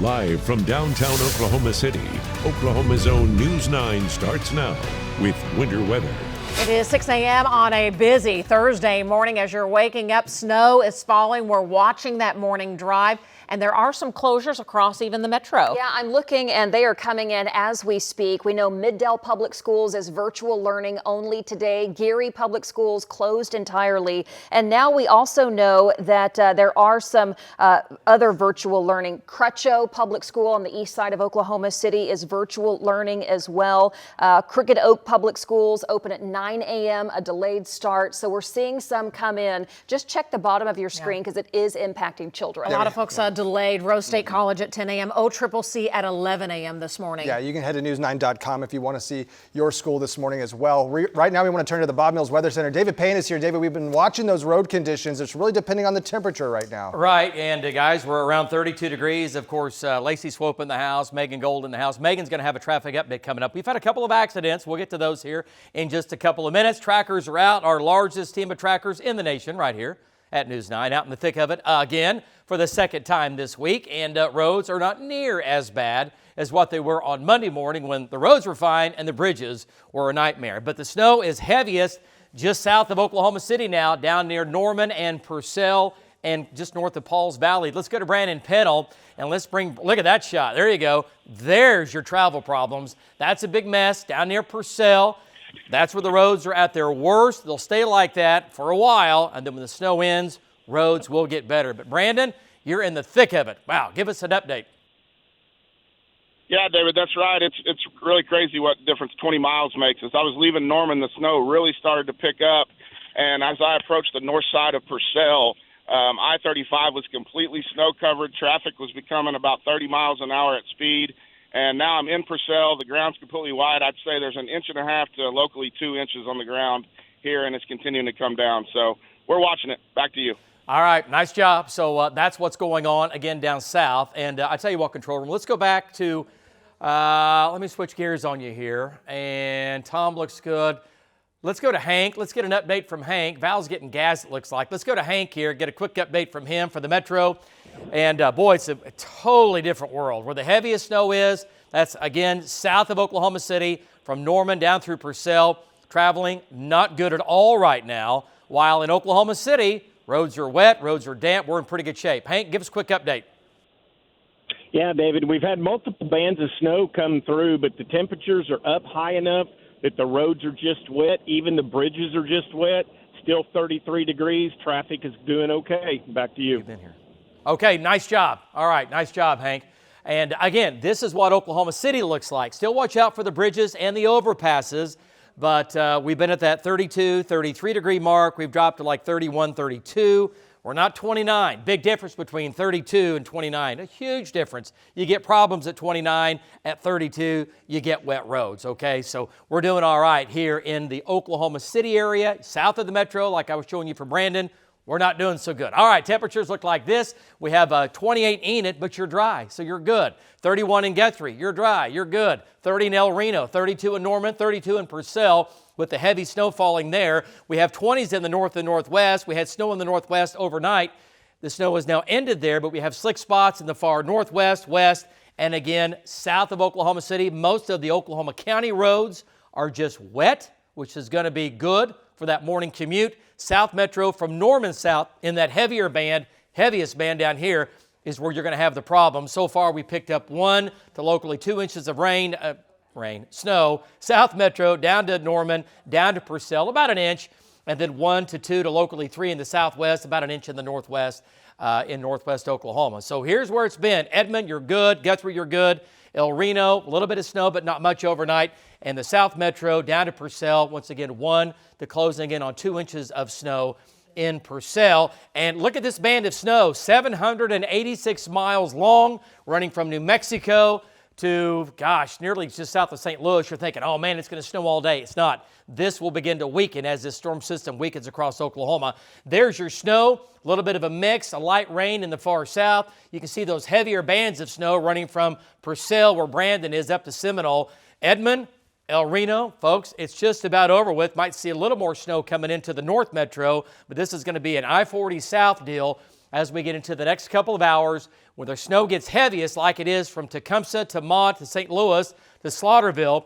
Live from downtown Oklahoma City, Oklahoma's own News 9 starts now with winter weather. It is 6 a.m. on a busy Thursday morning. As you're waking up, snow is falling. We're watching that morning drive, and there are some closures across even the metro. Yeah, I'm looking, and they are coming in as we speak. We know Middale Public Schools is virtual learning only today. Geary Public Schools closed entirely. And now we also know that there are some other virtual learning. Crutcho Public School on the east side of Oklahoma City is virtual learning as well. Crooked Oak Public Schools open at 9 a.m., a delayed start. So we're seeing some come in. Just check the bottom of your screen because it is impacting children. A lot of folks delayed. Rose State College at 10 a.m., OCCC at 11 a.m. this morning. Yeah, you can head to news9.com if you want to see your school this morning as well. Right now we want to turn to the Bob Mills Weather Center. David Payne is here. David, we've been watching those road conditions. It's really depending on the temperature right now. Right, and guys, we're around 32 degrees. Of course, Lacie Swope in the house, Megan Gold in the house. Megan's going to have a traffic update coming up. We've had a couple of accidents. We'll get to those here in just a couple of minutes. Trackers are out, our largest team of trackers in the nation right here at News 9, out in the thick of it again for the second time this week. And roads are not near as bad as what they were on Monday morning when the roads were fine and the bridges were a nightmare. But the snow is heaviest just south of Oklahoma City now, down near Norman and Purcell and just north of Pauls Valley. Let's go to Brandon Pennell and look at that shot. There you go. There's your travel problems. That's a big mess down near Purcell. That's where the roads are at their worst. They'll stay like that for a while, and then when the snow ends, roads will get better. But Brandon, you're in the thick of it. Wow, give us an update. Yeah, David, that's right. It's really crazy what difference 20 miles makes. As I was leaving Norman, the snow really started to pick up, and as I approached the north side of Purcell, I-35 was completely snow-covered. Traffic was becoming about 30 miles an hour at speed. And now I'm in Purcell. The ground's completely wide. I'd say there's 1.5 inches to locally 2 inches on the ground here, and it's continuing to come down. So we're watching it. Back to you. All right, nice job. So that's what's going on, again, down south. And I tell you what, control room, let's go back to, let me switch gears on you here. And Tom looks good. Let's go to Hank. Let's get an update from Hank. Val's getting gas, it looks like. Let's go to Hank here, get a quick update from him for the Metro. And boy, it's a totally different world. Where the heaviest snow is, that's again south of Oklahoma City, from Norman down through Purcell. Traveling not good at all right now. While in Oklahoma City, roads are wet, roads are damp. We're in pretty good shape. Hank, give us a quick update. Yeah, David, we've had multiple bands of snow come through, but the temperatures are up high enough that the roads are just wet. Even the bridges are just wet. Still 33 degrees. Traffic is doing okay. Back to you. You've been here. Okay, nice job. All right, nice job, Hank. And again, this is what Oklahoma City looks like. Still watch out for the bridges and the overpasses, but we've been at that 32, 33 degree mark. We've dropped to like 31, 32. We're not 29. Big difference between 32 and 29. A huge difference. You get problems at 29. At 32, you get wet roads, okay? So we're doing all right here in the Oklahoma City area, south of the metro, like I was showing you for Brandon. We're not doing so good. All right, temperatures look like this. We have 28 in Enid, but you're dry, so you're good. 31 in Guthrie, you're dry, you're good. 30 in El Reno, 32 in Norman, 32 in Purcell with the heavy snow falling there. We have 20s in the north and northwest. We had snow in the northwest overnight. The snow has now ended there, but we have slick spots in the far northwest, west, and again, south of Oklahoma City. Most of the Oklahoma County roads are just wet, which is going to be good for that morning commute. South Metro from Norman south in that heavier band, heaviest band down here is where you're going to have the problem. So far, we picked up 1 to locally 2 inches of snow. South Metro down to Norman, down to Purcell, about an inch, and then 1 to 2 to locally 3 in the southwest, about an inch in the northwest, in northwest Oklahoma. So here's where it's been. Edmond, you're good. Guthrie, you're good. El Reno, a little bit of snow, but not much overnight. And the South Metro down to Purcell, once again, 1 to closing in on 2 inches of snow in Purcell. And look at this band of snow, 786 miles long, running from New Mexico to, nearly just south of St. Louis. You're thinking, oh man, it's going to snow all day. It's not. This will begin to weaken as this storm system weakens across Oklahoma. There's your snow, a little bit of a mix, a light rain in the far south. You can see those heavier bands of snow running from Purcell, where Brandon is, up to Seminole. Edmond, El Reno, folks, it's just about over with. Might see a little more snow coming into the North Metro, but this is going to be an I-40 South deal as we get into the next couple of hours where the snow gets heaviest, like it is from Tecumseh to Mont to St. Louis to Slaughterville.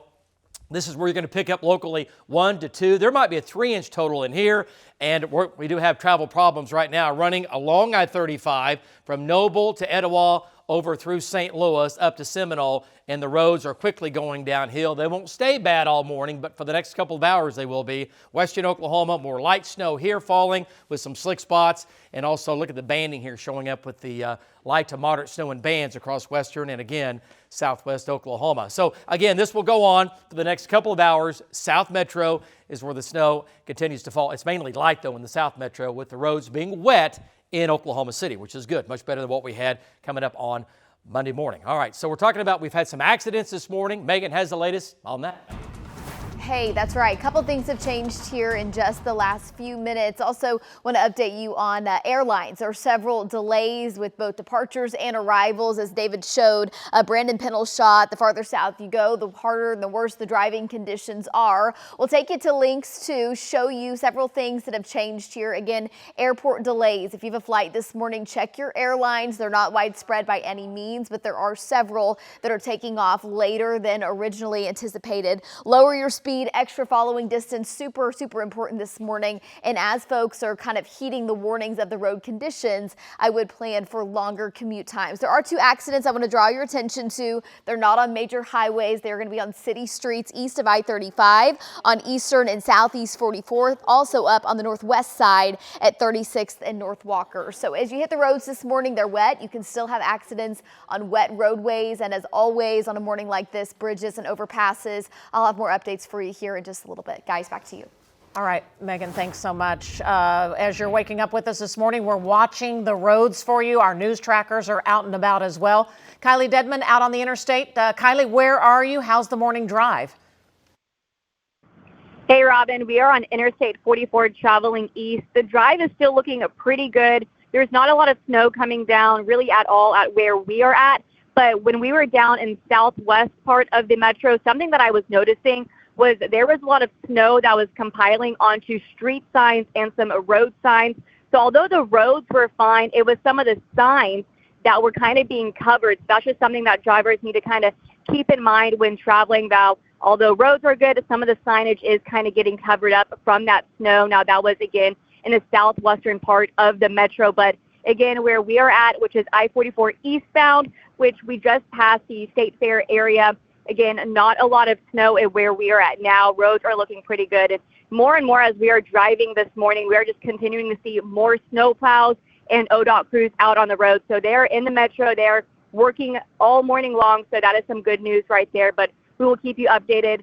This is where you're going to pick up locally 1 to 2. There might be a 3-inch total in here, and we do have travel problems right now running along I-35 from Noble to Etowah over through St. Louis up to Seminole, and the roads are quickly going downhill. They won't stay bad all morning, but for the next couple of hours they will be. Western Oklahoma, more light snow here falling with some slick spots, and also look at the banding here showing up with the light to moderate snow in bands across western and again southwest Oklahoma. So again, this will go on for the next couple of hours. South Metro is where the snow continues to fall. It's mainly light though in the South Metro, with the roads being wet in Oklahoma City, which is good, much better than what we had coming up on Monday morning. All right, so we're talking about, we've had some accidents this morning. Megan has the latest on that. Hey, that's right. A couple things have changed here in just the last few minutes. Also want to update you on airlines. There are several delays with both departures and arrivals, as David showed. Brandon Pendleshot, the farther south you go, the harder and the worse the driving conditions are. We'll take you to links to show you several things that have changed here. Again, airport delays. If you have a flight this morning, check your airlines. They're not widespread by any means, but there are several that are taking off later than originally anticipated. Lower your speed, extra following distance, super important this morning. And as folks are kind of heeding the warnings of the road conditions, I would plan for longer commute times. There are 2 accidents I want to draw your attention to. They're not on major highways. They're going to be on city streets east of I-35, on eastern and southeast 44th, also up on the northwest side at 36th and North Walker. So as you hit the roads this morning, they're wet. You can still have accidents on wet roadways. And as always on a morning like this, bridges and overpasses. I'll have more updates for you here in just a little bit. Guys, back to you. All right, Megan, thanks so much. As you're waking up with us this morning, we're watching the roads for you. Our news trackers are out and about as well. Kylie Dedman out on the interstate. Kylie, where are you? How's the morning drive? Hey, Robin, we are on Interstate 44 traveling east. The drive is still looking pretty good. There's not a lot of snow coming down really at all at where we are at. But when we were down in southwest part of the metro, something that I was noticing was there was a lot of snow that was compiling onto street signs and some road signs. So although the roads were fine, it was some of the signs that were kind of being covered. So that's just something that drivers need to kind of keep in mind when traveling. That although roads are good, some of the signage is kind of getting covered up from that snow. Now that was, again, in the southwestern part of the metro. But again, where we are at, which is I-44 eastbound, which we just passed the State Fair area. Again, not a lot of snow at where we are at now. Roads are looking pretty good. And more as we are driving this morning, we are just continuing to see more snow plows and ODOT crews out on the road. So they're in the metro. They're working all morning long. So that is some good news right there. But we will keep you updated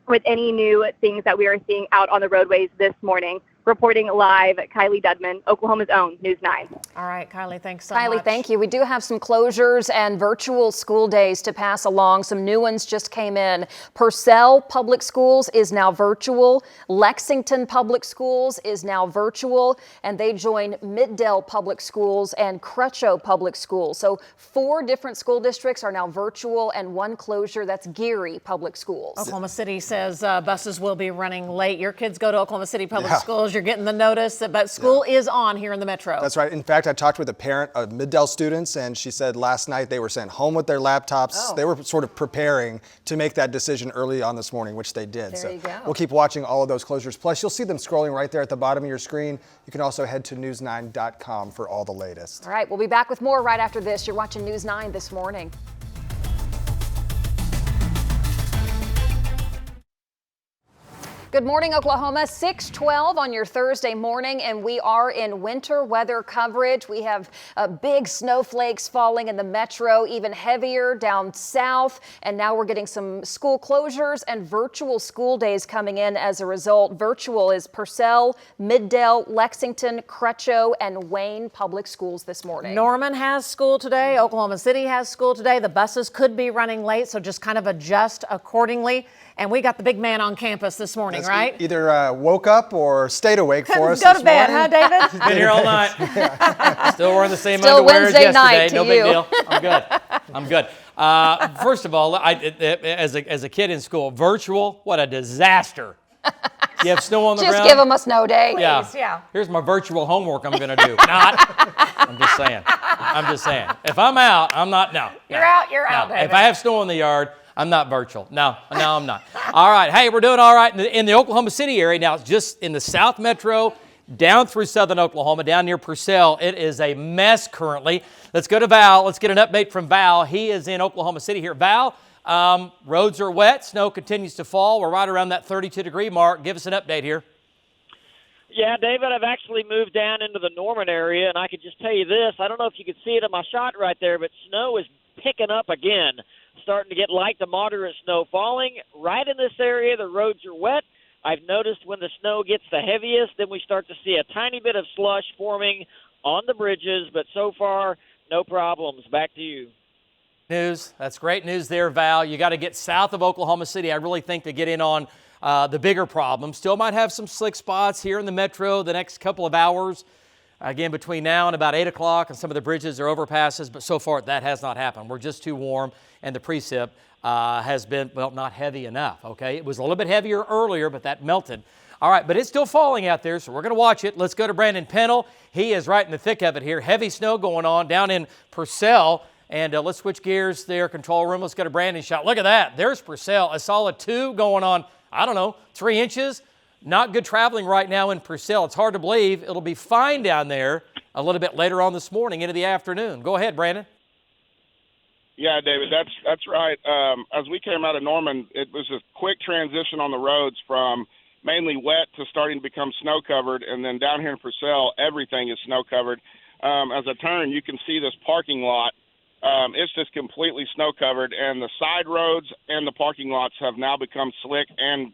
with any new things that we are seeing out on the roadways this morning. Reporting live, Kylie Dedman, Oklahoma's own News 9. All right, Kylie, thanks so much. Kylie, thank you. We do have some closures and virtual school days to pass along. Some new ones just came in. Purcell Public Schools is now virtual. Lexington Public Schools is now virtual. And they join Middale Public Schools and Crutcho Public Schools. So 4 different school districts are now virtual, and 1 closure, that's Geary Public Schools. Oklahoma City says buses will be running late. Your kids go to Oklahoma City Public Schools. You're getting the notice, but school is on here in the metro. That's right. In fact, I talked with a parent of Middale students, and she said last night they were sent home with their laptops. They were sort of preparing to make that decision early on this morning, which they did. There you go. We'll keep watching all of those closures. Plus, you'll see them scrolling right there at the bottom of your screen. You can also head to news9.com for all the latest. All right, we'll be back with more right after this. You're watching News 9 this morning. Good morning, Oklahoma. 6:12 on your Thursday morning, and we are in winter weather coverage. We have big snowflakes falling in the metro, even heavier down south, and now we're getting some school closures and virtual school days coming in as a result. Virtual is Purcell, Middale, Lexington, Crutcho, and Wayne Public Schools this morning. Norman has school today. Oklahoma City has school today. The buses could be running late, so just kind of adjust accordingly. And we got the big man on campus this morning, right? Either woke up or stayed awake for us. Go to bed, huh, David? Been here all night. Still wearing the same Still underwear as Wednesday yesterday. night to No big you. deal. I'm good. First of all, as a kid in school, virtual, what a disaster. You have snow on the ground? Just give them a snow day. Yeah. Here's my virtual homework I'm going to do. I'm just saying. If I'm out, I'm not. No. You're out, David. If I have snow in the yard, I'm not virtual. No, I'm not. All right. Hey, we're doing all right in the Oklahoma City area. Now, it's just in the South Metro, down through southern Oklahoma, down near Purcell. It is a mess currently. Let's go to Val. Let's get an update from Val. He is in Oklahoma City here. Val, roads are wet. Snow continues to fall. We're right around that 32-degree mark. Give us an update here. Yeah, David, I've actually moved down into the Norman area, and I could just tell you this. I don't know if you could see it in my shot right there, but snow is picking up again, starting to get light to moderate snow falling. Right in this area, the roads are wet. I've noticed when the snow gets the heaviest, then we start to see a tiny bit of slush forming on the bridges, but so far, no problems. Back to you. News. That's great news there, Val. You got to get south of Oklahoma City, I really think, to get in on the bigger problem. Still might have some slick spots here in the metro the next couple of hours. Again, between now and about 8 o'clock, and some of the bridges are overpasses, but so far that has not happened. We're just too warm, and the precip has been, well, not heavy enough, okay? It was a little bit heavier earlier, but that melted. All right, but it's still falling out there, so we're going to watch it. Let's go to Brandon Pennell. He is right in the thick of it here. Heavy snow going on down in Purcell. And let's switch gears there, control room. Let's go to Brandon's shot. Look at that. There's Purcell, a solid 2 going on, 3 inches. Not good traveling right now in Purcell. It's hard to believe. It'll be fine down there a little bit later on this morning into the afternoon. Go ahead, Brandon. Yeah, David, that's right. As we came out of Norman, it was a quick transition on the roads from mainly wet to starting to become snow-covered, and then down here in Purcell, everything is snow-covered. As I turn, you can see this parking lot. It's just completely snow-covered, and the side roads and the parking lots have now become slick and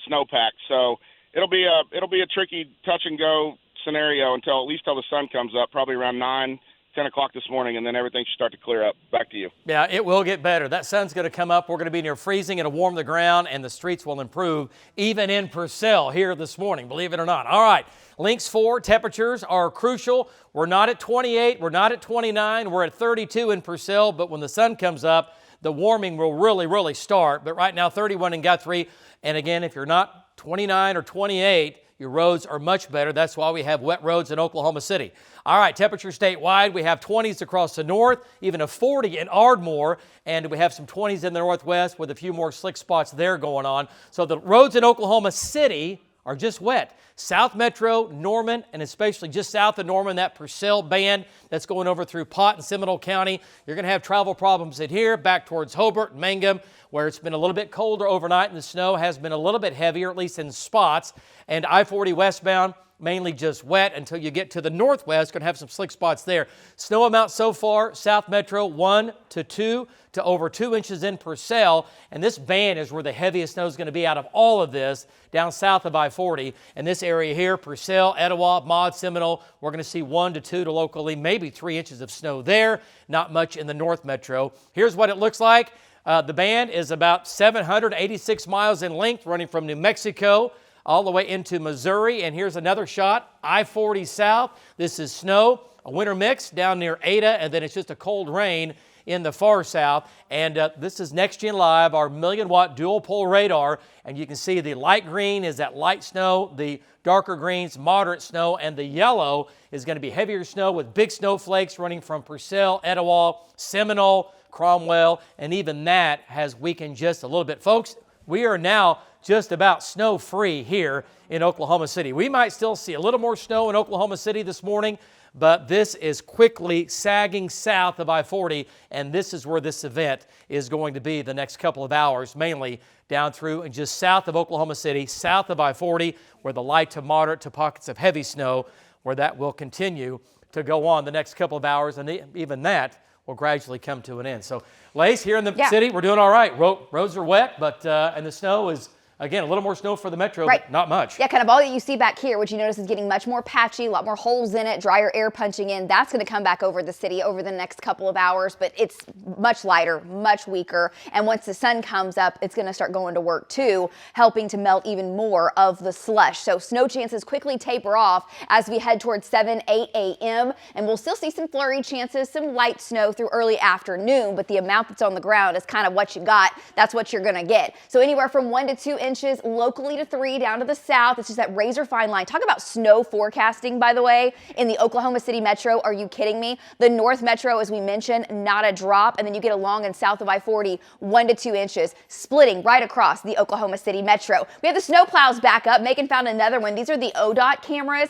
snow-packed. So it'll be a tricky touch-and-go scenario at least till the sun comes up, probably around 9, 10 o'clock this morning, and then everything should start to clear up. Back to you. Yeah, it will get better. That sun's going to come up. We're going to be near freezing. It'll warm the ground, and the streets will improve, even in Purcell here this morning, believe it or not. All right, Links 4 temperatures are crucial. We're not at 28. We're not at 29. We're at 32 in Purcell, but when the sun comes up, the warming will really start. But right now, 31 in Guthrie. And again, if you're not 29 or 28, your roads are much better. That's why we have wet roads in Oklahoma City. All right, temperature statewide, we have 20s across the north, even a 40 in Ardmore, and we have some 20s in the northwest with a few more slick spots there going on. So the roads in Oklahoma City are just wet. South Metro, Norman, and especially just south of Norman, that Purcell band that's going over through Pott and Seminole County. You're going to have travel problems in here, back towards Hobart and Mangum, where it's been a little bit colder overnight and the snow has been a little bit heavier, at least in spots. And I-40 westbound, mainly just wet until you get to the northwest. Going to have some slick spots there. Snow amount so far, South Metro 1 to 2 to over 2 inches in Purcell. And this band is where the heaviest snow is going to be out of all of this, down south of I-40. And this area here, Purcell, Etowah, Maud, Seminole, we're going to see 1 to 2 to locally, maybe 3 inches of snow there. Not much in the North Metro. Here's what it looks like. The band is about 786 miles in length, running from New Mexico all the way into Missouri. And here's another shot, I-40 south. This is snow, a winter mix down near Ada, and then it's just a cold rain in the far south. And this is Next Gen Live, our 1,000,000-watt dual-pole radar. And you can see the light green is that light snow, the darker greens, moderate snow, and the yellow is going to be heavier snow with big snowflakes running from Purcell, Etowah, Seminole, Cromwell, and even that has weakened just a little bit. Folks, we are now just about snow-free here in Oklahoma City. We might still see a little more snow in Oklahoma City this morning, but this is quickly sagging south of I-40, and this is where this event is going to be the next couple of hours, mainly down through and just south of Oklahoma City, south of I-40, where the light to moderate to pockets of heavy snow, where that will continue to go on the next couple of hours, and even that will gradually come to an end. So, Lace, here in the city, we're doing all right. Roads are wet, but and the snow is, again, a little more snow for the metro, but not much. Yeah, kind of all that you see back here, which you notice is getting much more patchy, a lot more holes in it, drier air punching in. That's going to come back over the city over the next couple of hours, but it's much lighter, much weaker. And once the sun comes up, it's going to start going to work too, helping to melt even more of the slush. So snow chances quickly taper off as we head towards 7, 8 a.m. And we'll still see some flurry chances, some light snow through early afternoon, but the amount that's on the ground is kind of what you got. That's what you're going to get. So anywhere from 1 to 2 inches, locally to 3 down to the south. It's just that razor fine line. Talk about snow forecasting, by the way, in the Oklahoma City metro. Are you kidding me? The North Metro, as we mentioned, not a drop. And then you get along and south of I-40, 1 to 2 inches, splitting right across the Oklahoma City metro. We have the snow plows back up. Megan found another one. These are the ODOT cameras.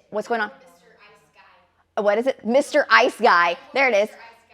What's going on? What is it? Mr. Ice Guy. There it is.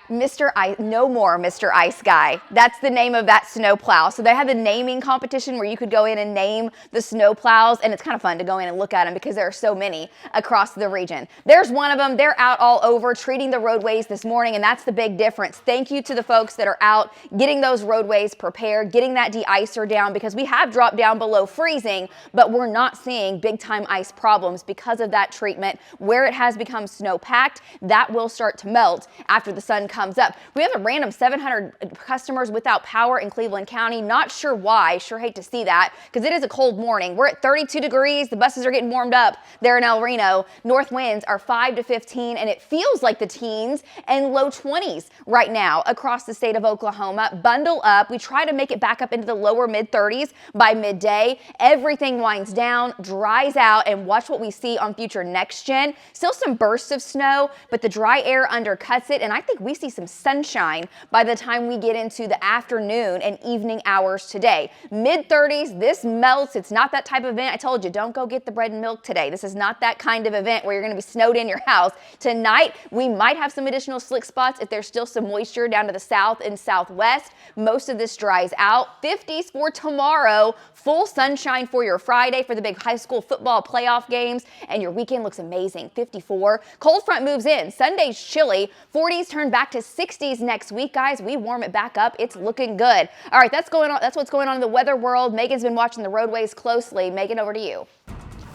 Mr. Ice, no more Mr. Ice Guy. That's the name of that snow plow. So they had the naming competition where you could go in and name the snow plows, and it's kind of fun to go in and look at them because there are so many across the region. There's one of them. They're out all over treating the roadways this morning, and that's the big difference. Thank you to the folks that are out getting those roadways prepared, getting that de-icer down, because we have dropped down below freezing, but we're not seeing big time ice problems because of that treatment. Where it has become snow packed, that will start to melt after the sun comes up. We have a random 700 customers without power in Cleveland County. Not sure why. Sure hate to see that because it is a cold morning. We're at 32 degrees. The buses are getting warmed up there in El Reno. North winds are 5 to 15, and it feels like the teens and low 20s right now across the state of Oklahoma. Bundle up. We try to make it back up into the lower mid 30s by midday. Everything winds down, dries out, and watch what we see on future next gen. Still some bursts of snow, but the dry air undercuts it, and I think we see some sunshine by the time we get into the afternoon and evening hours today. Mid 30s, this melts. It's not that type of event. I told you, don't go get the bread and milk today. This is not that kind of event where you're going to be snowed in your house. Tonight, we might have some additional slick spots if there's still some moisture down to the south and southwest. Most of this dries out. 50s for tomorrow. Full sunshine for your Friday for the big high school football playoff games, and your weekend looks amazing. 54. Cold front moves in. Sunday's chilly. 40s turn back to 60s next week, guys. We warm it back up. It's looking good. All right, that's what's going on in the weather world. Megan's been watching the roadways closely. Megan, over to you.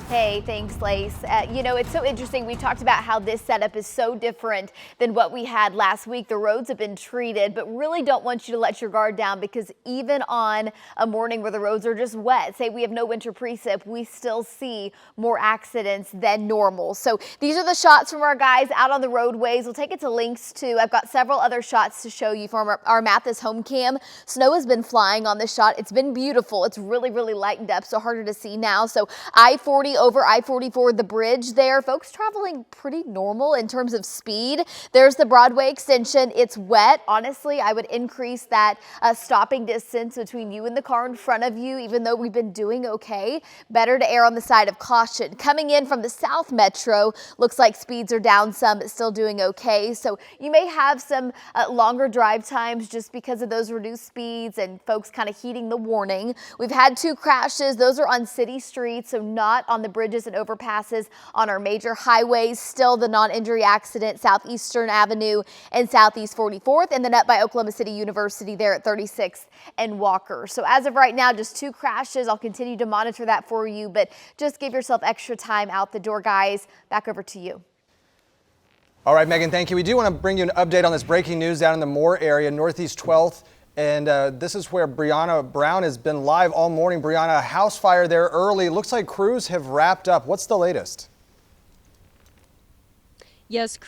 Hey, thanks, Lace. It's so interesting. We talked about how this setup is so different than what we had last week. The roads have been treated, but really don't want you to let your guard down because even on a morning where the roads are just wet, say we have no winter precip, we still see more accidents than normal. So these are the shots from our guys out on the roadways. We'll take it to links too. I've got several other shots to show you from our Mathis home cam. Snow has been flying on this shot. It's been beautiful. It's really, really lightened up, so harder to see now. So I-40 over I-44, the bridge there. Folks traveling pretty normal in terms of speed. There's the Broadway extension. It's wet. Honestly, I would increase that stopping distance between you and the car in front of you, even though we've been doing okay. Better to err on the side of caution. Coming in from the South Metro, looks like speeds are down some, but still doing okay. So you may have some longer drive times just because of those reduced speeds and folks kind of heeding the warning. We've had 2 crashes. Those are on city streets, so not on the bridges and overpasses on our major highways. Still the non-injury accident, Southeastern Avenue and Southeast 44th, and then up by Oklahoma City University there at 36th and Walker. So as of right now, just 2 crashes. I'll continue to monitor that for you, but just give yourself extra time out the door, guys. Back over to you. All right, Megan, thank you. We do want to bring you an update on this breaking news down in the Moore area, Northeast 12th. And this is where Brianna Brown has been live all morning. Brianna, a house fire there early. Looks like crews have wrapped up. What's the latest? Yes,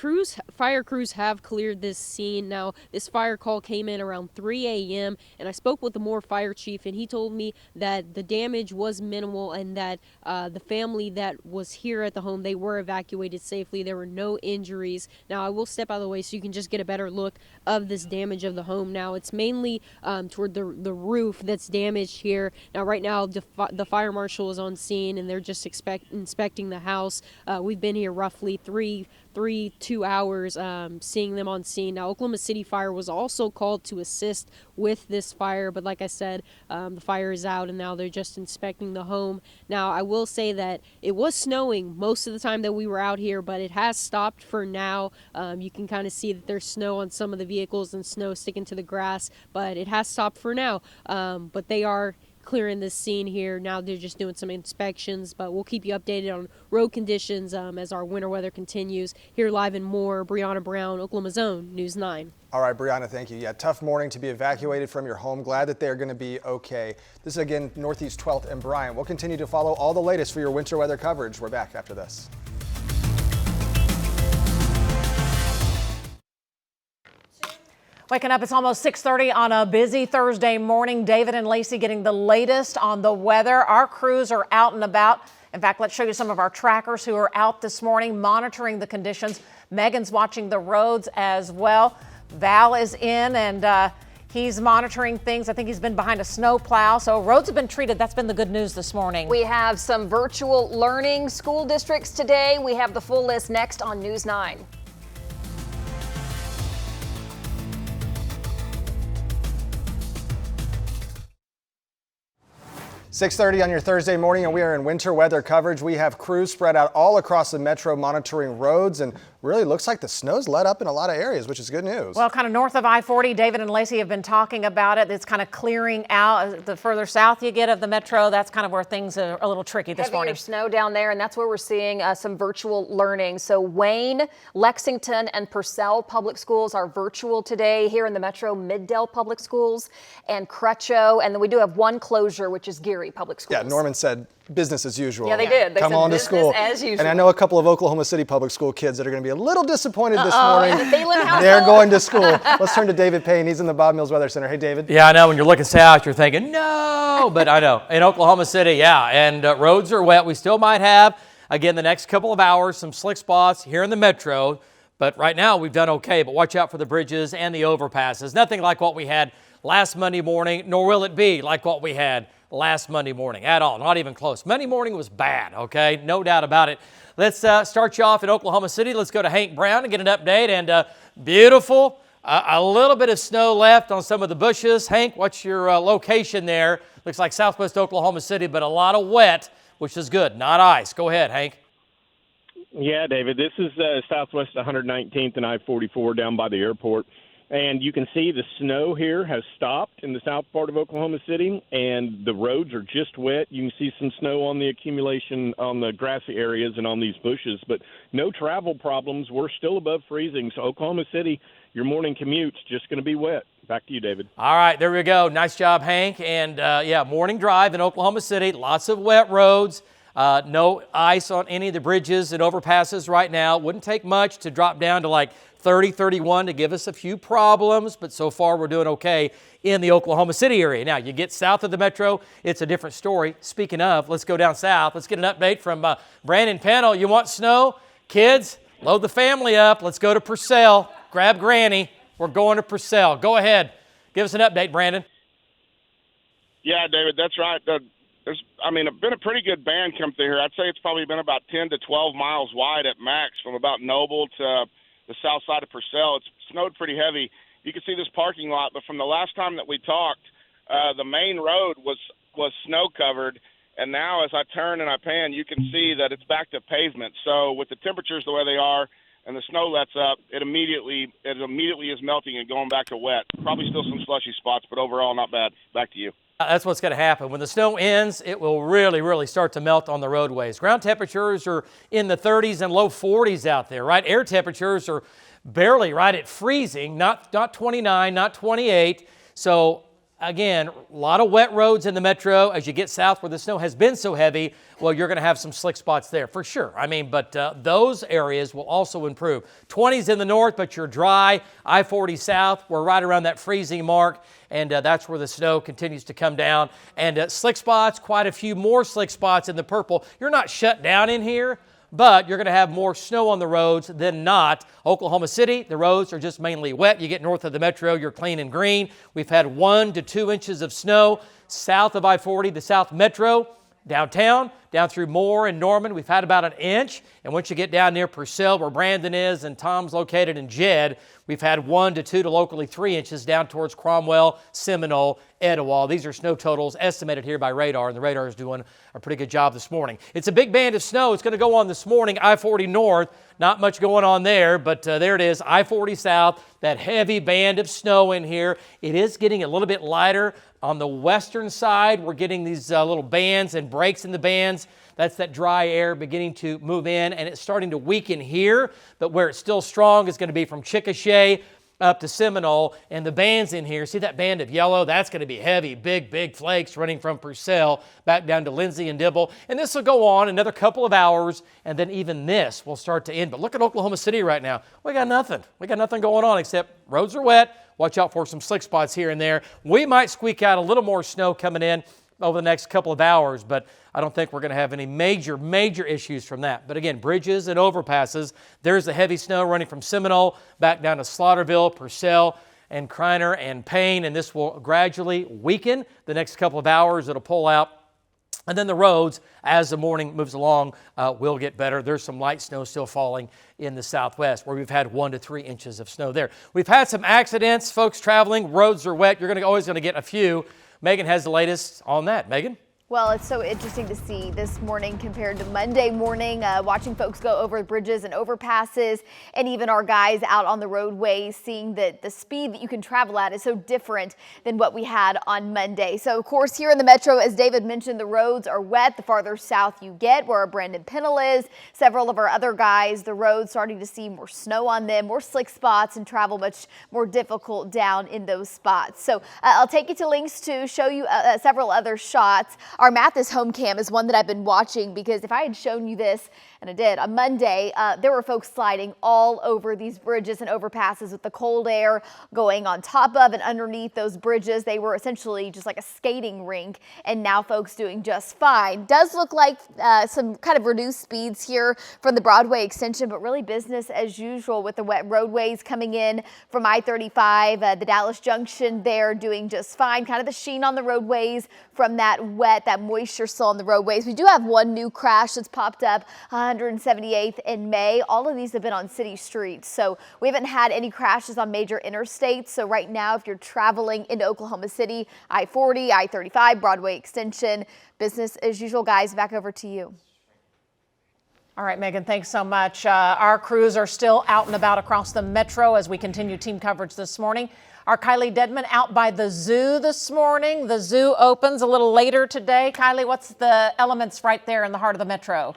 fire crews have cleared this scene. Now, this fire call came in around 3 a.m. and I spoke with the Moore fire chief, and he told me that the damage was minimal and that the family that was here at the home, they were evacuated safely. There were no injuries. Now, I will step out of the way so you can just get a better look of this damage of the home. Now, it's mainly toward the roof that's damaged here. Now, right now, the fire marshal is on scene, and they're just inspecting the house. We've been here roughly 2 hours seeing them on scene. Now, Oklahoma City Fire was also called to assist with this fire, but like I said, the fire is out and now they're just inspecting the home. Now, I will say that it was snowing most of the time that we were out here, but it has stopped for now. You can kind of see that there's snow on some of the vehicles and snow sticking to the grass, but it has stopped for now. But they are clearing this scene here. Now they're just doing some inspections, but we'll keep you updated on road conditions as our winter weather continues. Here live in Moore, Brianna Brown, Oklahoma's Own News 9. All right, Brianna, thank you. Yeah, tough morning to be evacuated from your home. Glad that they're going to be okay. This is again Northeast 12th and Bryant. We'll continue to follow all the latest for your winter weather coverage. We're back after this. Waking up, it's almost 6:30 on a busy Thursday morning. David and Lacie getting the latest on the weather. Our crews are out and about. In fact, let's show you some of our trackers who are out this morning monitoring the conditions. Megan's watching the roads as well. Val is in and he's monitoring things. I think he's been behind a snow plow. So roads have been treated. That's been the good news this morning. We have some virtual learning school districts today. We have the full list next on News 9. 6:30 on your Thursday morning, and we are in winter weather coverage. We have crews spread out all across the metro monitoring roads, and really looks like the snow's let up in a lot of areas, which is good news. Well, kind of north of I-40, David and Lacie have been talking about it. It's kind of clearing out. The further south you get of the metro, that's kind of where things are a little tricky this morning. Heavier snow down there, and that's where we're seeing some virtual learning. So Wayne, Lexington, and Purcell Public Schools are virtual today here in the metro. Middale Public Schools and Crutcho, and then we do have one closure, which is Geary Public Schools. Yeah, Norman said business as usual. Yeah, they did. They Come said on to business school. as usual. And I know a couple of Oklahoma City public school kids that are going to be a little disappointed this morning. In the Thelen household. They're going to school. Let's turn to David Payne. He's in the Bob Mills Weather Center. Hey, David. Yeah, I know. When you're looking south, you're thinking, no. But I know. In Oklahoma City, yeah. And roads are wet. We still might have, again, the next couple of hours, some slick spots here in the metro. But right now, we've done okay. But watch out for the bridges and the overpasses. Nothing like what we had last Monday morning, nor will it be like what we had last Monday morning at all. Not even close. Monday morning was bad, okay? No doubt about it. Let's start you off in Oklahoma City. Let's go to Hank Brown and get an update. And beautiful. A little bit of snow left on some of the bushes. Hank, what's your location there? Looks like southwest Oklahoma City, but a lot of wet, which is good. Not ice. Go ahead, Hank. Yeah, David, this is southwest 119th and I-44 down by the airport. And you can see the snow here has stopped in the south part of Oklahoma City, and the roads are just wet. You can see some snow on the accumulation on the grassy areas and on these bushes, but no travel problems. We're still above freezing. So Oklahoma City, your morning commute's just going to be wet. Back to you, David. All right, there we go. Nice job, Hank. And yeah, morning drive in Oklahoma City. Lots of wet roads. No ice on any of the bridges and overpasses right now. Wouldn't take much to drop down to like 30, 31 to give us a few problems, but so far we're doing okay in the Oklahoma City area. Now, you get south of the metro, it's a different story. Speaking of, let's go down south. Let's get an update from Brandon Pennell. You want snow? Kids, load the family up. Let's go to Purcell. Grab Granny. We're going to Purcell. Go ahead. Give us an update, Brandon. Yeah, David, that's right. There's been a pretty good band come through here. I'd say it's probably been about 10 to 12 miles wide at max from about Noble to the south side of Purcell. It's snowed pretty heavy. You can see this parking lot, but from the last time that we talked, the main road was snow covered, and now as I turn and I pan, you can see that it's back to pavement. So with the temperatures the way they are and the snow lets up, it immediately is melting and going back to wet. Probably still some slushy spots, but overall not bad. Back to you. That's what's going to happen. When the snow ends, it will really, really start to melt on the roadways. Ground temperatures are in the 30s and low 40s out there, right? Air temperatures are barely right at freezing, not 29, not 28. So again, a lot of wet roads in the metro. As you get south where the snow has been so heavy, well, you're going to have some slick spots there for sure. But those areas will also improve. 20s in the north, but you're dry. I-40 south, we're right around that freezing mark, and that's where the snow continues to come down. And slick spots, quite a few more slick spots in the purple. You're not shut down in here, but you're going to have more snow on the roads than not. Oklahoma City, the roads are just mainly wet. You get north of the metro, you're clean and green. We've had 1 to 2 inches of snow south of I-40, the south metro. Downtown, down through Moore and Norman, we've had about 1 inch. And once you get down near Purcell, where Brandon is, and Tom's located in Jed, we've had 1 to 2 to locally 3 inches down towards Cromwell, Seminole, Etowah. These are snow totals estimated here by radar, and the radar is doing a pretty good job this morning. It's a big band of snow. It's going to go on this morning, I-40 north. Not much going on there, but there it is, I-40 south, that heavy band of snow in here. It is getting a little bit lighter on the western side. We're getting these little bands and breaks in the bands. That's that dry air beginning to move in, and it's starting to weaken here. But where it's still strong is going to be from Chickasha up to Seminole, and the band's in here. See that band of yellow? That's going to be heavy, big flakes running from Purcell back down to Lindsay and Dibble. And this will go on another couple of hours, and then even this will start to end. But look at Oklahoma City right now. We got nothing. We got nothing going on except roads are wet. Watch out for some slick spots here and there. We might squeak out a little more snow coming in over the next couple of hours, but I don't think we're going to have any major issues from that. But again, bridges and overpasses, there's the heavy snow running from Seminole back down to Slaughterville, Purcell, and Kreiner and Payne, and this will gradually weaken the next couple of hours. It'll pull out. And then the roads, as the morning moves along, will get better. There's some light snow still falling in the southwest, where we've had 1 to 3 inches of snow there. We've had some accidents, folks traveling. Roads are wet. You're always going to get a few. Megan has the latest on that. Megan? Well, it's so interesting to see this morning compared to Monday morning, watching folks go over bridges and overpasses, and even our guys out on the roadways, seeing that the speed that you can travel at is so different than what we had on Monday. So, of course, here in the metro, as David mentioned, the roads are wet the farther south you get, where our Brandon Pennell is. Several of our other guys, the roads starting to see more snow on them, more slick spots, and travel much more difficult down in those spots. So I'll take you to links to show you several other shots. Our Mathis home cam is one that I've been watching, because if I had shown you this, and I did, on Monday, there were folks sliding all over these bridges and overpasses with the cold air going on top of and underneath those bridges. They were essentially just like a skating rink, and now folks doing just fine. Does look like some kind of reduced speeds here from the Broadway extension, but really business as usual with the wet roadways coming in from I-35, the Dallas Junction there doing just fine. Kind of the sheen on the roadways from that wet, that moisture still on the roadways. We do have one new crash that's popped up, 178th in May. All of these have been on city streets, so we haven't had any crashes on major interstates. So right now, if you're traveling into Oklahoma City, I-40, I-35, Broadway extension, business as usual. Guys, back over to you. All right, Megan, thanks so much. Our crews are still out and about across the metro as we continue team coverage this morning. Our Kylie Dedman out by the zoo this morning. The zoo opens a little later today. Kylie, what's the elements right there in the heart of the metro?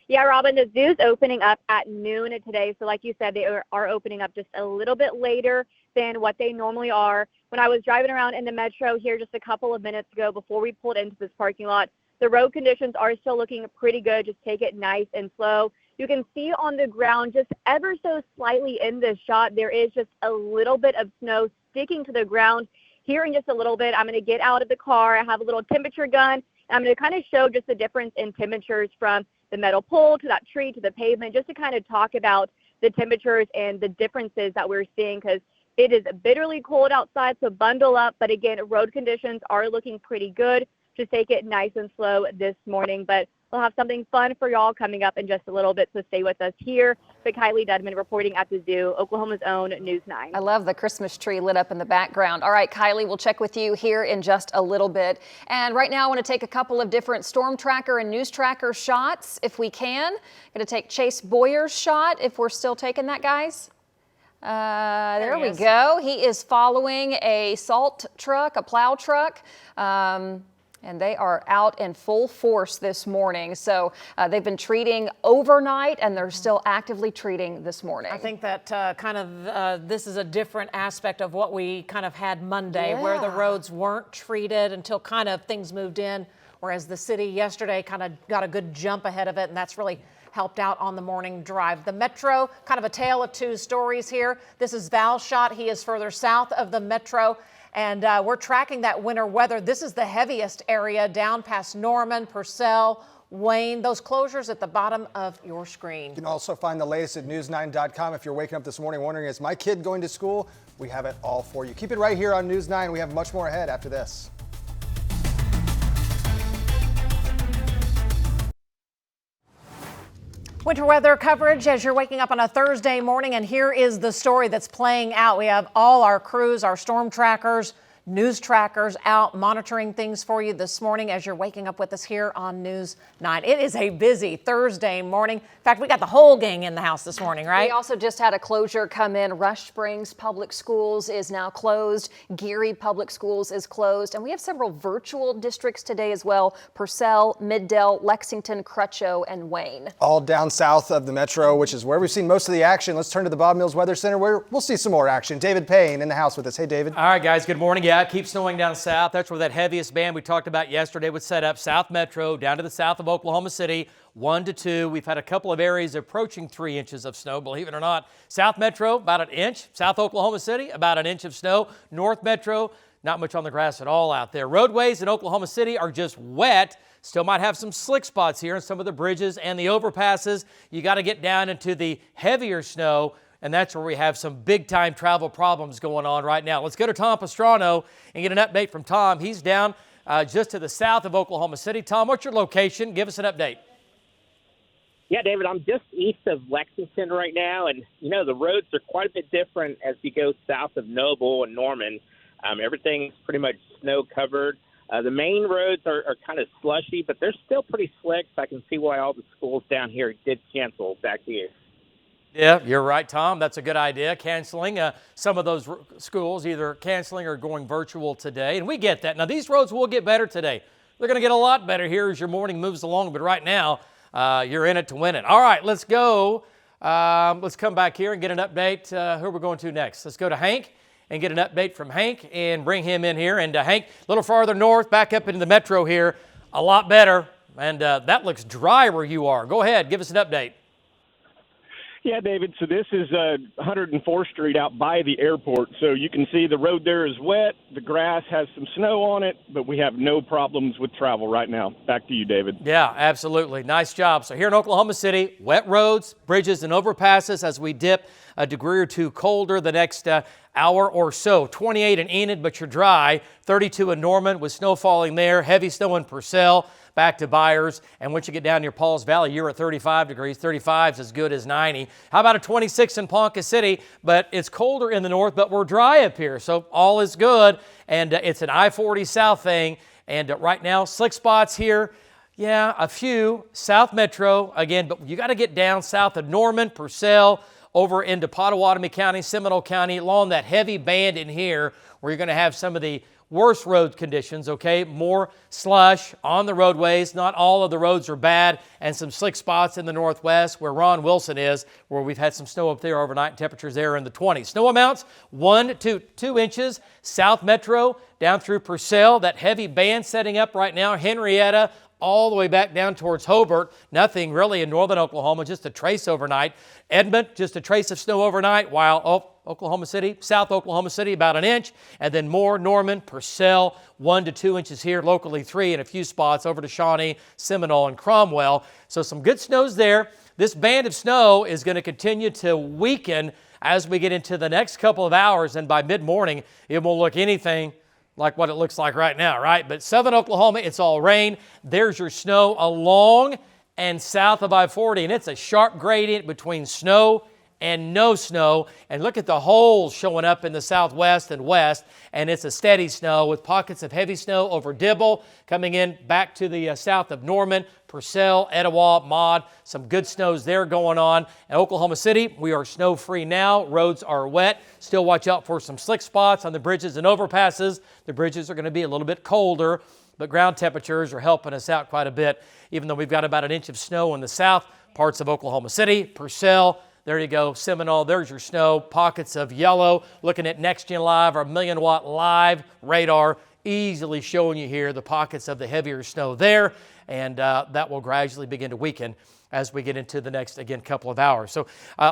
Yeah, Robin, the zoo's opening up at noon today. So like you said, they are opening up just a little bit later than what they normally are. When I was driving around in the metro here just a couple of minutes ago before we pulled into this parking lot, the road conditions are still looking pretty good. Just take it nice and slow. You can see on the ground just ever so slightly in this shot, there is just a little bit of snow sticking to the ground. Here in just a little bit, I'm going to get out of the car. I have a little temperature gun. And I'm going to kind of show just the difference in temperatures from the metal pole to that tree to the pavement, just to kind of talk about the temperatures and the differences that we're seeing, because it is bitterly cold outside, so bundle up. But again, road conditions are looking pretty good. Just take it nice and slow this morning. But we'll have something fun for y'all coming up in just a little bit, so stay with us here. But Kylie Dedman reporting at the zoo, Oklahoma's own News 9. I love the Christmas tree lit up in the background. All right, Kylie, we'll check with you here in just a little bit. And right now I want to take a couple of different storm tracker and news tracker shots if we can. Going to take Chase Boyer's shot if we're still taking that, guys. There we go. He is following a salt truck, a plow truck. And they are out in full force this morning. So they've been treating overnight, and they're still actively treating this morning. I think that this is a different aspect of what we kind of had Monday, where the roads weren't treated until kind of things moved in, whereas the city yesterday kind of got a good jump ahead of it, and that's really helped out on the morning drive. The metro, kind of a tale of two stories here. This is Val's shot. He is further south of the metro. And we're tracking that winter weather. This is the heaviest area down past Norman, Purcell, Wayne. Those closures at the bottom of your screen. You can also find the latest at news9.com. If you're waking up this morning wondering, is my kid going to school? We have it all for you. Keep it right here on News 9. We have much more ahead after this. Winter weather coverage as you're waking up on a Thursday morning, and here is the story that's playing out. We have all our crews, our storm trackers, news trackers out monitoring things for you this morning as you're waking up with us here on News 9. It is a busy Thursday morning. In fact, we got the whole gang in the house this morning, right? We also just had a closure come in. Rush Springs Public Schools is now closed. Geary Public Schools is closed. And we have several virtual districts today as well. Purcell, Middale, Lexington, Crutcho, and Wayne. All down south of the metro, which is where we've seen most of the action. Let's turn to the Bob Mills Weather Center where we'll see some more action. David Payne in the house with us. Hey, David. All right, guys, good morning. Yeah, it keeps snowing down south. That's where that heaviest band we talked about yesterday would set up. South Metro down to the south of Oklahoma City, 1 to 2. We've had a couple of areas approaching 3 inches of snow, believe it or not. South Metro, about an inch. South Oklahoma City, about an inch of snow. North Metro, not much on the grass at all out there. Roadways in Oklahoma City are just wet. Still might have some slick spots here in some of the bridges and the overpasses. You got to get down into the heavier snow, and that's where we have some big-time travel problems going on right now. Let's go to Tom Pastrano and get an update from Tom. He's down just to the south of Oklahoma City. Tom, what's your location? Give us an update. Yeah, David, I'm just east of Lexington right now, and, you know, the roads are quite a bit different as you go south of Noble and Norman. Everything's pretty much snow-covered. The main roads are kind of slushy, but they're still pretty slick, so I can see why all the schools down here did cancel. Back to you. Yeah, you're right, Tom. That's a good idea, canceling some of those schools, either canceling or going virtual today. And we get that. Now, these roads will get better today. They're going to get a lot better here as your morning moves along. But right now, you're in it to win it. All right, let's go. Let's come back here and get an update. Who are we going to next? Let's go to Hank and get an update from Hank and bring him in here. And Hank, a little farther north, back up into the metro here, a lot better. And that looks dry where you are. Go ahead, give us an update. Yeah, David, so this is 104th Street out by the airport. So you can see the road there is wet. The grass has some snow on it, but we have no problems with travel right now. Back to you, David. Yeah, absolutely. Nice job. So here in Oklahoma City, wet roads, bridges, and overpasses as we dip a degree or two colder the next hour or so. 28 in Enid, but you're dry. 32 in Norman with snow falling there. Heavy snow in Purcell. Back to Byers, and once you get down near Pauls Valley, you're at 35 degrees. 35 is as good as 90. How about a 26 in Ponca City? But it's colder in the north, but we're dry up here, so all is good. And it's an I-40 south thing. And right now, slick spots here. Yeah, a few. South Metro, again, but you got to get down south of Norman, Purcell, over into Pottawatomie County, Seminole County, along that heavy band in here, where you're going to have some of the worse road conditions, okay? More slush on the roadways. Not all of the roads are bad, and some slick spots in the northwest where Ron Wilson is, where we've had some snow up there overnight. Temperatures there in the 20s. Snow amounts 1 to 2 inches. South Metro down through Purcell. That heavy band setting up right now. Henrietta all the way back down towards Hobart. Nothing really in northern Oklahoma, just a trace overnight. Edmond, just a trace of snow overnight, while Oklahoma City, South Oklahoma City, about an inch. And then more Norman, Purcell, 1 to 2 inches here, locally 3 in a few spots over to Shawnee, Seminole, and Cromwell. So some good snows there. This band of snow is going to continue to weaken as we get into the next couple of hours, and by mid-morning, it won't look anything like what it looks like right now, right? But southern Oklahoma, it's all rain. There's your snow along and south of I-40, and it's a sharp gradient between snow and no snow. And look at the holes showing up in the southwest and west, and it's a steady snow with pockets of heavy snow over Dibble, coming in back to the south of Norman, Purcell, Etowah, Maud. Some good snows there going on. In Oklahoma City, we are snow-free now. Roads are wet. Still watch out for some slick spots on the bridges and overpasses. The bridges are going to be a little bit colder, but ground temperatures are helping us out quite a bit, even though we've got about an inch of snow in the south parts of Oklahoma City. Purcell, there you go. Seminole, there's your snow. Pockets of yellow. Looking at Next Gen Live, our 1,000,000-watt live radar, easily showing you here the pockets of the heavier snow there. And that will gradually begin to weaken as we get into the next, again, couple of hours. So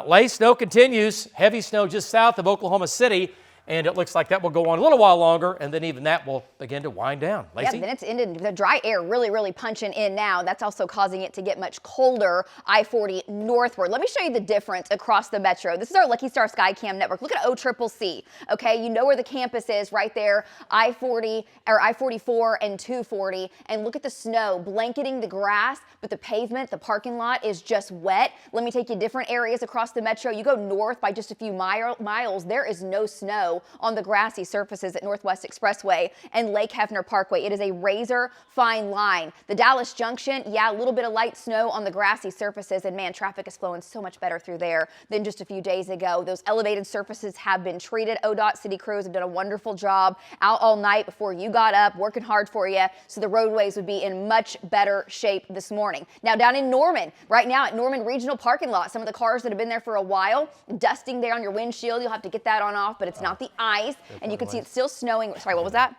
lay snow continues. Heavy snow just south of Oklahoma City. And it looks like that will go on a little while longer, and then even that will begin to wind down. Lacie? Yeah, then it's ended. The dry air really punching in now. That's also causing it to get much colder I-40 northward. Let me show you the difference across the metro. This is our Lucky Star Skycam network. Look at OCCC, okay? You know where the campus is right there, I-40 or I-44 and 240. And look at the snow blanketing the grass, but the pavement, the parking lot is just wet. Let me take you different areas across the metro. You go north by just a few miles, there is no snow. snow on the grassy surfaces at Northwest Expressway and Lake Hefner Parkway. It is a razor fine line. The Dallas Junction, yeah, a little bit of light snow on the grassy surfaces, and man, traffic is flowing so much better through there than just a few days ago. Those elevated surfaces have been treated. ODOT city crews have done a wonderful job out all night before you got up, working hard for you, so the roadways would be in much better shape this morning. Now down in Norman, right now at Norman Regional Parking Lot, some of the cars that have been there for a while, dusting there on your windshield, you'll have to get that on off, but it's not the ice, and you can see it's still snowing. Sorry, what was that?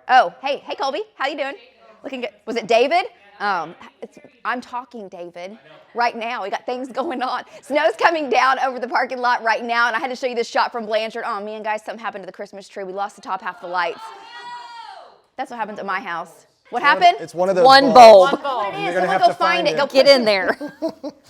Oh, hey, Colby, how you doing? Looking good. Was it David? I'm talking, David, right now. We got things going on. Snow's coming down over the parking lot right now, and I had to show you this shot from Blanchard. Oh, man, guys, something happened to the Christmas tree. We lost the top half of the lights. That's what happens at my house. What happened? It's one of those bulb. What it is. Someone go find it. Go get in there.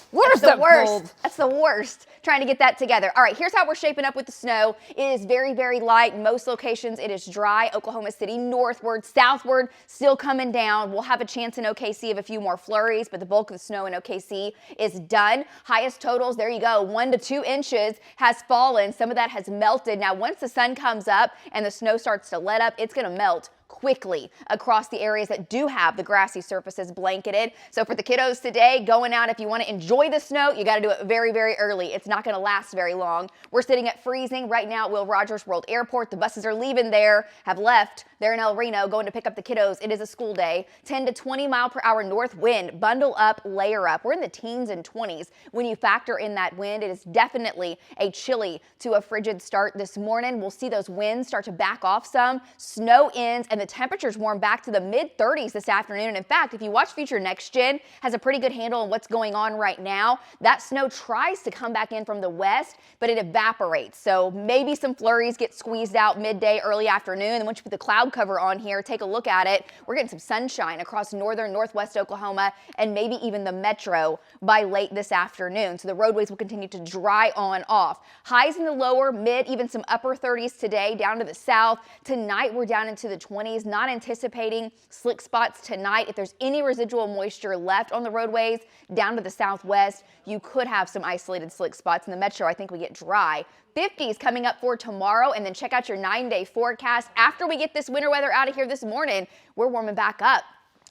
Where's the worst? That's the worst. Trying to get that together. All right, here's how we're shaping up with the snow. It is very, very light. In most locations, it is dry. Oklahoma City northward, southward, still coming down. We'll have a chance in OKC of a few more flurries, but the bulk of the snow in OKC is done. Highest totals, there you go, 1 to 2 inches has fallen. Some of that has melted. Now, once the sun comes up and the snow starts to let up, it's going to melt quickly across the areas that do have the grassy surfaces blanketed. So for the kiddos today, going out, if you want to enjoy the snow, you got to do it very, very early. It's not going to last very long. We're sitting at freezing right now at Will Rogers World Airport. The buses are leaving there, have left. They're in El Reno going to pick up the kiddos. It is a school day. 10 to 20 mile per hour north wind. Bundle up, layer up. We're in the teens and 20s. When you factor in that wind, it is definitely a chilly to a frigid start this morning. We'll see those winds start to back off some. Snow ends and the temperatures warm back to the mid-30s this afternoon. In fact, if you watch Future Next Gen, has a pretty good handle on what's going on right now. That snow tries to come back in from the west, but it evaporates. So maybe some flurries get squeezed out midday, early afternoon. And once you put the cloud cover on here, take a look at it. We're getting some sunshine across northern, northwest Oklahoma, and maybe even the metro by late this afternoon. So the roadways will continue to dry on off. Highs in the lower, mid, even some upper 30s today, down to the south. Tonight, we're down into the 20s. Not anticipating slick spots tonight. If there's any residual moisture left on the roadways down to the southwest, you could have some isolated slick spots. In the metro, I think we get dry. 50s coming up for tomorrow, and then check out your 9-day forecast. After we get this winter weather out of here this morning, we're warming back up.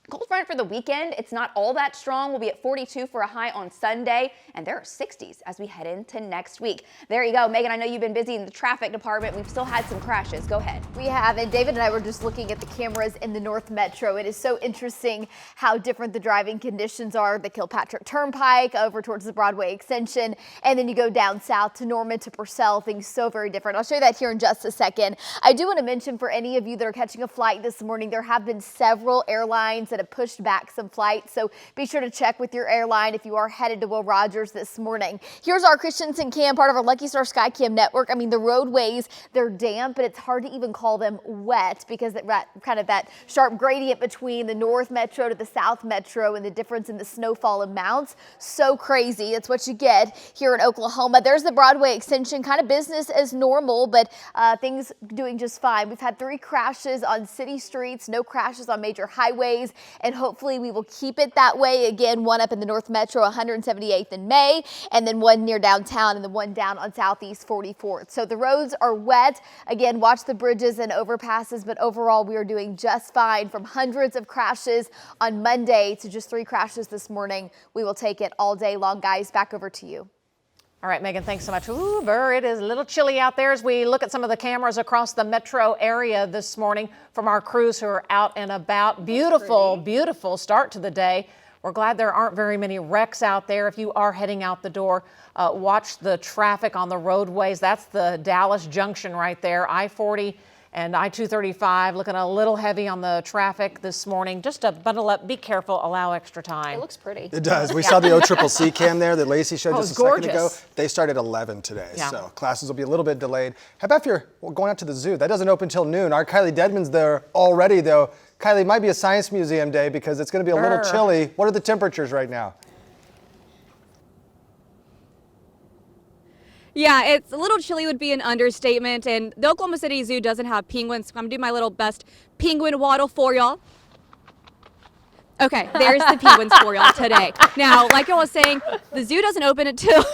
Cold front for the weekend, it's not all that strong. We'll be at 42 for a high on Sunday, and there are 60s as we head into next week. There you go. Megan, I know you've been busy in the traffic department. We've still had some crashes. Go ahead. We have, and David and I were just looking at the cameras in the North Metro. It is so interesting how different the driving conditions are. The Kilpatrick Turnpike over towards the Broadway Extension, and then you go down south to Norman to Purcell. Things so very different. I'll show you that here in just a second. I do want to mention for any of you that are catching a flight this morning, there have been several airlines that have pushed back some flights, so be sure to check with your airline if you are headed to Will Rogers this morning. Here's our Christensen cam, part of our Lucky Star Sky Cam network. I mean, the roadways, they're damp, but it's hard to even call them wet because that kind of that sharp gradient between the North Metro to the South Metro and the difference in the snowfall amounts. So crazy. That's what you get here in Oklahoma. There's the Broadway Extension, kind of business as normal, but things doing just fine. We've had 3 crashes on city streets, no crashes on major highways, and hopefully we will keep it that way. Again, one up in the North Metro, 178th and May, and then one near downtown and the one down on Southeast 44th. So the roads are wet. Again, watch the bridges and overpasses, but overall we are doing just fine. From hundreds of crashes on Monday to just 3 crashes this morning. We will take it all day long, guys. Back over to you. All right, Megan, thanks so much. Ooh, Burr, it is a little chilly out there as we look at some of the cameras across the metro area this morning from our crews who are out and about. Beautiful, beautiful start to the day. We're glad there aren't very many wrecks out there. If you are heading out the door, watch the traffic on the roadways. That's the Dallas Junction right there, I-40 and I-235 looking a little heavy on the traffic this morning. Just to bundle up, be careful, allow extra time. It looks pretty. It does. We saw the OCCC cam there that Lacie showed just a second ago. They start at 11 today, so classes will be a little bit delayed. How about if you're going out to the zoo? That doesn't open till noon. Our Kylie Dedman's there already, though. Kylie, it might be a science museum day because it's going to be a little chilly. What are the temperatures right now? Yeah, it's a little chilly would be an understatement, and the Oklahoma City Zoo doesn't have penguins, so I'm gonna do my little best penguin waddle for y'all. Okay, there's the penguins for y'all today. Now, like I was saying, the zoo doesn't open until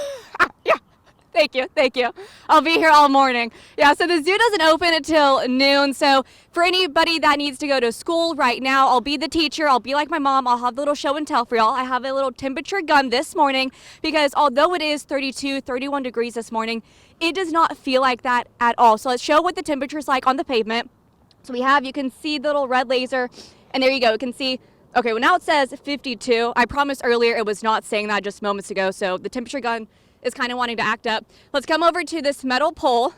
Thank you. Thank you. I'll be here all morning. Yeah, so the zoo doesn't open until noon. So for anybody that needs to go to school right now, I'll be the teacher. I'll be like my mom. I'll have the little show and tell for y'all. I have a little temperature gun this morning because although it is 32, 31 degrees this morning, it does not feel like that at all. So let's show what the temperature is like on the pavement. So you can see the little red laser, and there you go. You can see, okay, well now it says 52. I promised earlier it was not saying that just moments ago. So the temperature gun is kind of wanting to act up. Let's come over to this metal pole,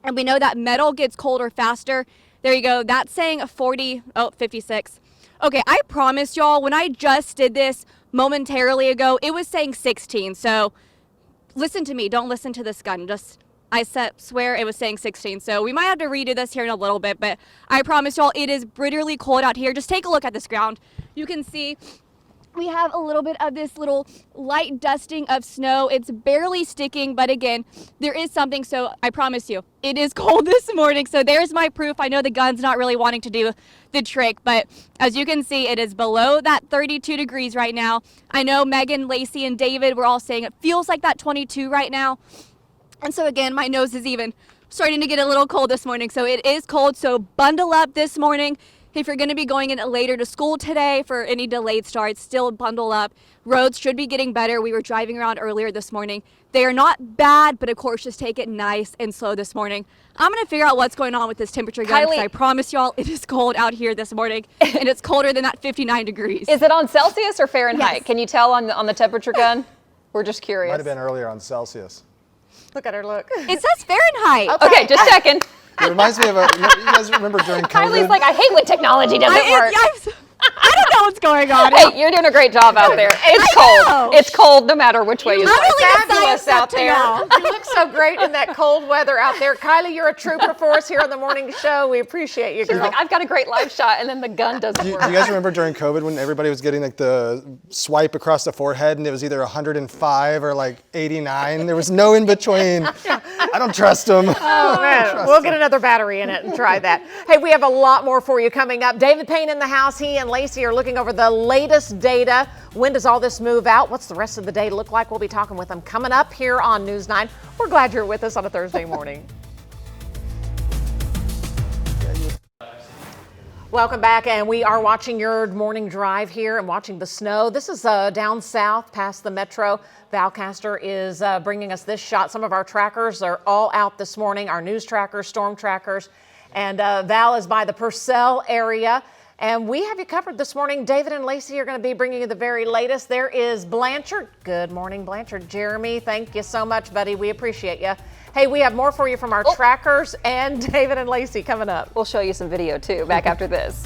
and we know that metal gets colder faster. There you go. That's saying 56. Okay, I promised y'all when I just did this momentarily ago, it was saying 16. So listen to me. Don't listen to this gun. I swear it was saying 16. So we might have to redo this here in a little bit, but I promise y'all it is brutally cold out here. Just take a look at this ground. You can see we have a little bit of this little light dusting of snow. It's barely sticking, but again, there is something. So I promise you, it is cold this morning. So there's my proof. I know the gun's not really wanting to do the trick, but as you can see, it is below that 32 degrees right now. I know Megan, Lacie, and David were all saying it feels like that 22 right now. And so again, my nose is even starting to get a little cold this morning. So it is cold. So bundle up this morning. If you're going to be going in later to school today for any delayed starts, still bundle up. Roads should be getting better. We were driving around earlier this morning. They are not bad, but of course, just take it nice and slow this morning. I'm going to figure out what's going on with this temperature gun because I promise y'all it is cold out here this morning, and it's colder than that 59 degrees. Is it on Celsius or Fahrenheit? Yes. Can you tell on the temperature gun? We're just curious. Might have been earlier on Celsius. Look at her, look. It says Fahrenheit. Okay, just checking. It reminds me of you guys remember during COVID? Kylie's like, I hate when technology doesn't work. I don't know what's going on. Hey, you're doing a great job out there. It's cold. It's cold no matter which way you look. Fabulous out there. You look so great in that cold weather out there. Kylie, you're a trooper for us here on the morning show. We appreciate you, girl. She's like, I've got a great live shot, and then the gun doesn't work. Do you guys remember during COVID when everybody was getting like the swipe across the forehead and it was either 105 or like 89? There was no in between. I don't trust them. Oh, man. We'll get another battery in it and try that. Hey, we have a lot more for you coming up. David Payne in the house. He and Lacie are looking over the latest data. When does all this move out? What's the rest of the day look like? We'll be talking with them coming up here on News 9. We're glad you're with us on a Thursday morning. Welcome back, and we are watching your morning drive here and watching the snow. This is down south past the metro. Valcaster is bringing us this shot. Some of our trackers are all out this morning, our news trackers, storm trackers, and Val is by the Purcell area. And we have you covered this morning. David and Lacie are going to be bringing you the very latest. There is Blanchard. Good morning, Blanchard. Jeremy, thank you so much, buddy. We appreciate you. Hey, we have more for you from our trackers and David and Lacie coming up. We'll show you some video, too, back after this.